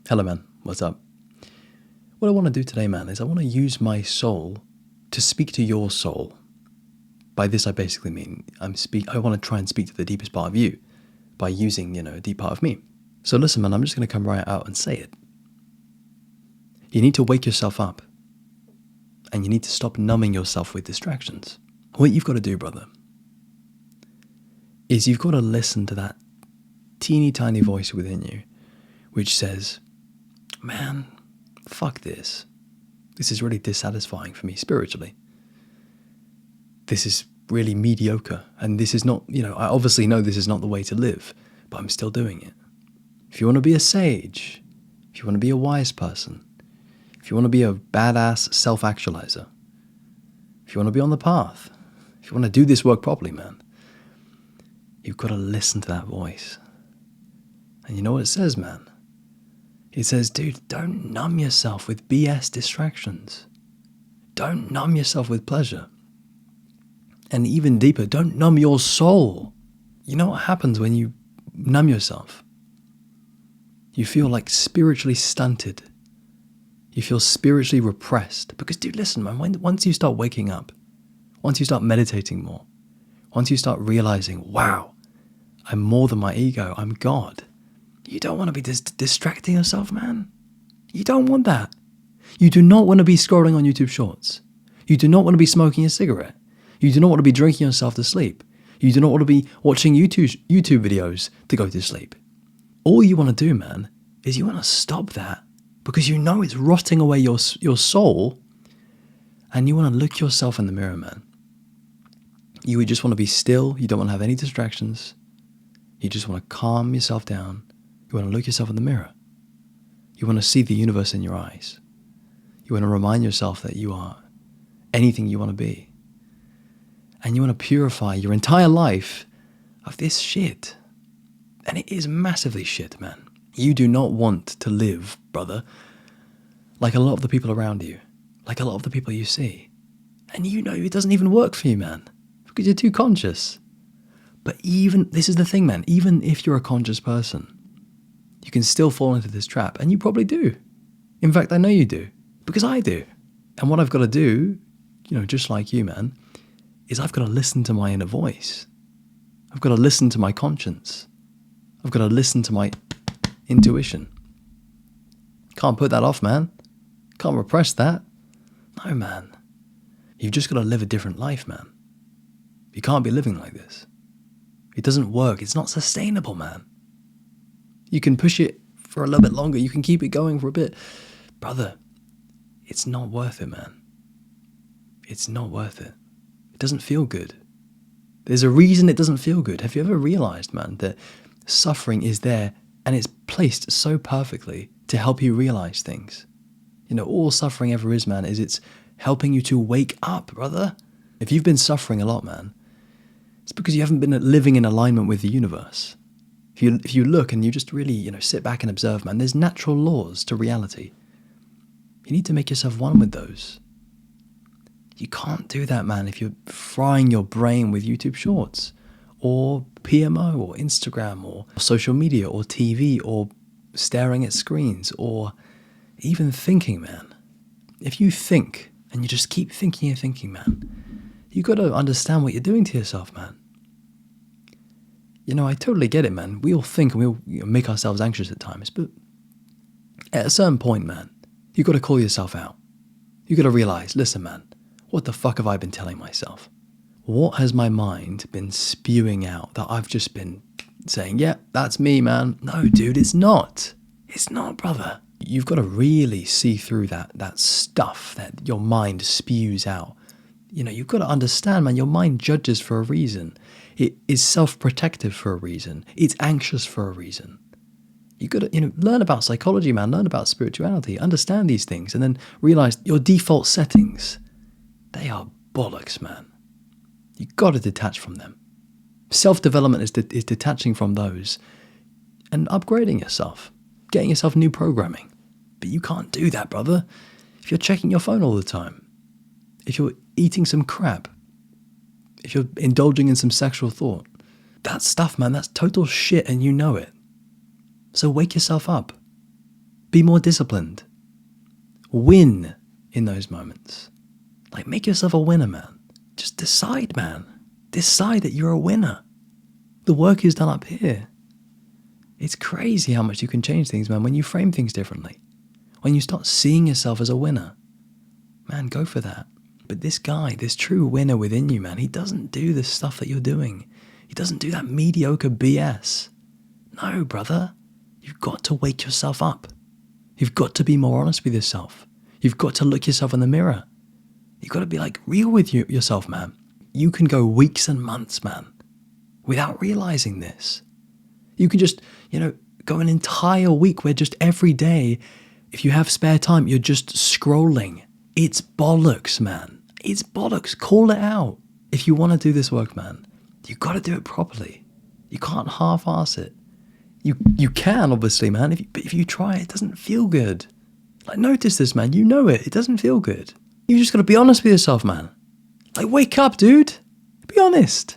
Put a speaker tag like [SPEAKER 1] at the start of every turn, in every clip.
[SPEAKER 1] Hello, man. What's up? What I want to do today, man, is I want to use my soul to speak to your soul. By this, I basically mean I want to try and speak to the deepest part of you by using, a deep part of me. So listen, man, I'm just going to come right out and say it. You need to wake yourself up, and you need to stop numbing yourself with distractions. What you've got to do, brother, is you've got to listen to that teeny tiny voice within you which says, man, fuck this. This is really dissatisfying for me spiritually. This is really mediocre. And this is not, I obviously know this is not the way to live, but I'm still doing it. If you want to be a sage, if you want to be a wise person, if you want to be a badass self-actualizer, if you want to be on the path, if you want to do this work properly, man, you've got to listen to that voice. And you know what it says, man? It says, dude, don't numb yourself with BS distractions. Don't numb yourself with pleasure. And even deeper, don't numb your soul. You know what happens when you numb yourself? You feel like spiritually stunted. You feel spiritually repressed. Because, dude, listen, man, once you start waking up, once you start meditating more, once you start realizing, wow, I'm more than my ego, I'm God. You don't want to be distracting yourself, man. You don't want that. You do not want to be scrolling on YouTube Shorts. You do not want to be smoking a cigarette. You do not want to be drinking yourself to sleep. You do not want to be watching YouTube videos to go to sleep. All you want to do, man, is you want to stop that because you know it's rotting away your soul, and you want to look yourself in the mirror, man. You would just want to be still. You don't want to have any distractions. You just want to calm yourself down. You want to look yourself in the mirror. You want to see the universe in your eyes. You want to remind yourself that you are anything you want to be. And you want to purify your entire life of this shit. And it is massively shit, man. You do not want to live, brother, like a lot of the people around you, like a lot of the people you see. And you know it doesn't even work for you, man, because you're too conscious. But this is the thing, man, even if you're a conscious person, you can still fall into this trap, and you probably do. In fact, I know you do, because I do. And what I've got to do, just like you, man, is I've got to listen to my inner voice. I've got to listen to my conscience. I've got to listen to my intuition. Can't put that off, man. Can't repress that. No, man. You've just got to live a different life, man. You can't be living like this. It doesn't work. It's not sustainable, man. You can push it for a little bit longer. You can keep it going for a bit. Brother, it's not worth it, man. It's not worth it. It doesn't feel good. There's a reason it doesn't feel good. Have you ever realized, man, that suffering is there and it's placed so perfectly to help you realize things? All suffering ever is, man, is it's helping you to wake up, brother. If you've been suffering a lot, man, it's because you haven't been living in alignment with the universe. If you look and you just really, sit back and observe, man, there's natural laws to reality. You need to make yourself one with those. You can't do that, man, if you're frying your brain with YouTube Shorts or PMO or Instagram or social media or TV or staring at screens or even thinking, man. If you think and you just keep thinking and thinking, man, you got to understand what you're doing to yourself, man. I totally get it, man. We all think and we all make ourselves anxious at times, but at a certain point, man, you got to call yourself out. You got to realize, listen, man, what the fuck have I been telling myself? What has my mind been spewing out that I've just been saying, yeah, that's me, man? No, dude, it's not. It's not, brother. You've got to really see through that stuff that your mind spews out. You've got to understand, man, your mind judges for a reason. It is self-protective for a reason. It's anxious for a reason. You've got to, learn about psychology, man, learn about spirituality, understand these things, and then realize your default settings, they are bollocks, man. You've got to detach from them. Self-development is detaching from those and upgrading yourself, getting yourself new programming. But you can't do that, brother, if you're checking your phone all the time, if you're eating some crap, if you're indulging in some sexual thought. That stuff, man, that's total shit and you know it. So wake yourself up. Be more disciplined. Win in those moments. Like, make yourself a winner, man. Just decide, man. Decide that you're a winner. The work is done up here. It's crazy how much you can change things, man, when you frame things differently. When you start seeing yourself as a winner. Man, go for that. But this guy, this true winner within you, man, he doesn't do the stuff that you're doing. He doesn't do that mediocre BS. No, brother. You've got to wake yourself up. You've got to be more honest with yourself. You've got to look yourself in the mirror. You've got to be like real with yourself, man. You can go weeks and months, man, without realizing this. You can just, go an entire week where just every day, if you have spare time, you're just scrolling. It's bollocks, man. It's bollocks. Call it out. If you want to do this work, man, you got to do it properly. You can't half-ass it. You can, obviously, man. But if you try, it doesn't feel good. Like, notice this, man. You know it. It doesn't feel good. You just got to be honest with yourself, man. Like, wake up, dude. Be honest.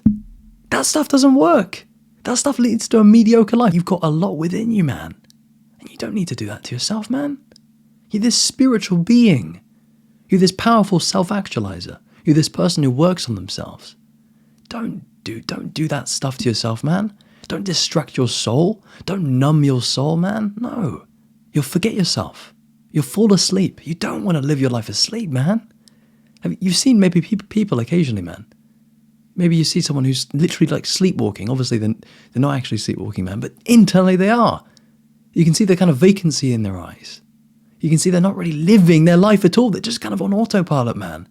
[SPEAKER 1] That stuff doesn't work. That stuff leads to a mediocre life. You've got a lot within you, man. And you don't need to do that to yourself, man. You're this spiritual being. You're this powerful self-actualizer. You're this person who works on themselves. Don't do that stuff to yourself, man. Don't distract your soul. Don't numb your soul, man. No. You'll forget yourself. You'll fall asleep. You don't want to live your life asleep, man. You've seen maybe people occasionally, man. Maybe you see someone who's literally like sleepwalking. Obviously, they're not actually sleepwalking, man, but internally they are. You can see the kind of vacancy in their eyes. You can see they're not really living their life at all. They're just kind of on autopilot, man.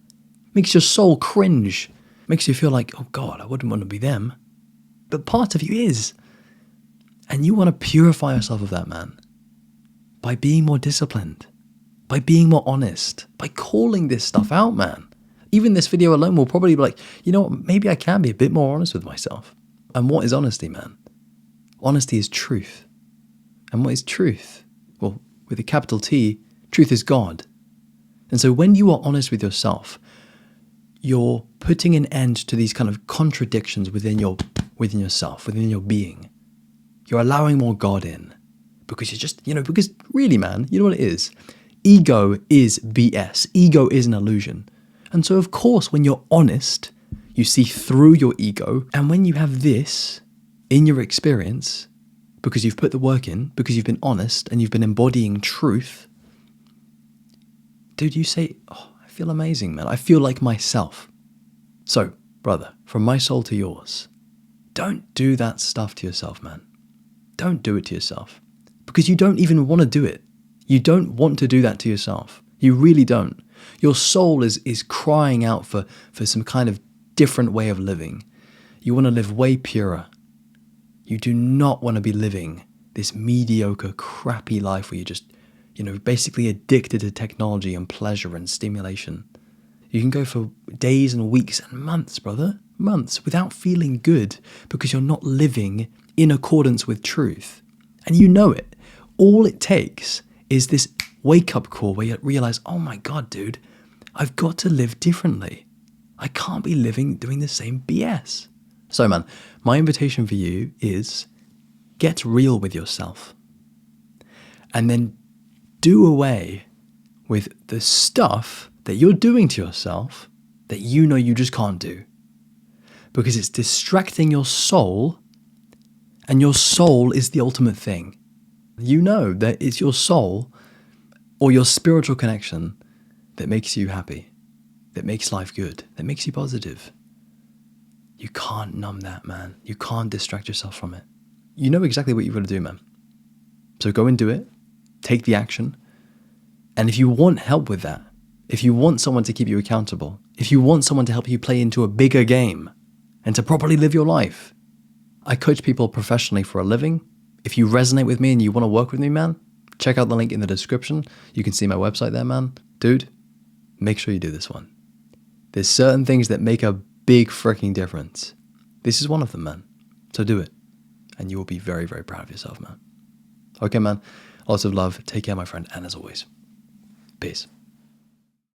[SPEAKER 1] Makes your soul cringe. Makes you feel like, oh God, I wouldn't want to be them. But part of you is. And you want to purify yourself of that, man. By being more disciplined. By being more honest. By calling this stuff out, man. Even this video alone will probably be like, you know what, maybe I can be a bit more honest with myself. And what is honesty, man? Honesty is truth. And what is truth? Well, with a capital T, truth is God. And so when you are honest with yourself, you're putting an end to these kind of contradictions within yourself, within your being. You're allowing more God in. Because you're just, because really, man, you know what it is? Ego is BS. Ego is an illusion. And so, of course, when you're honest, you see through your ego. And when you have this in your experience, because you've put the work in, because you've been honest and you've been embodying truth, dude, you say, oh, I feel amazing, man. I feel like myself. So, brother, from my soul to yours, don't do that stuff to yourself, man. Don't do it to yourself. Because you don't even want to do it. You don't want to do that to yourself. You really don't. Your soul is crying out for some kind of different way of living. You want to live way purer. You do not want to be living this mediocre, crappy life where you're just, basically addicted to technology and pleasure and stimulation. You can go for days and weeks and months, brother, months, without feeling good because you're not living in accordance with truth. And you know it. All it takes is this wake-up call where you realize, oh my God, dude, I've got to live differently. I can't be doing the same BS. So, man, my invitation for you is get real with yourself. And then do away with the stuff that you're doing to yourself that you know you just can't do. Because it's distracting your soul, and your soul is the ultimate thing. You know that it's your soul or your spiritual connection that makes you happy, that makes life good, that makes you positive. You can't numb that, man. You can't distract yourself from it. You know exactly what you've got to do, man. So go and do it. Take the action. And if you want help with that, if you want someone to keep you accountable, if you want someone to help you play into a bigger game and to properly live your life, I coach people professionally for a living. If you resonate with me and you want to work with me, man, check out the link in the description. You can see my website there, man. Dude, make sure you do this one. There's certain things that make a big freaking difference. This is one of them, man. So do it. And you will be very, very proud of yourself, man. Okay, man. Lots of love. Take care, my friend. And as always, peace.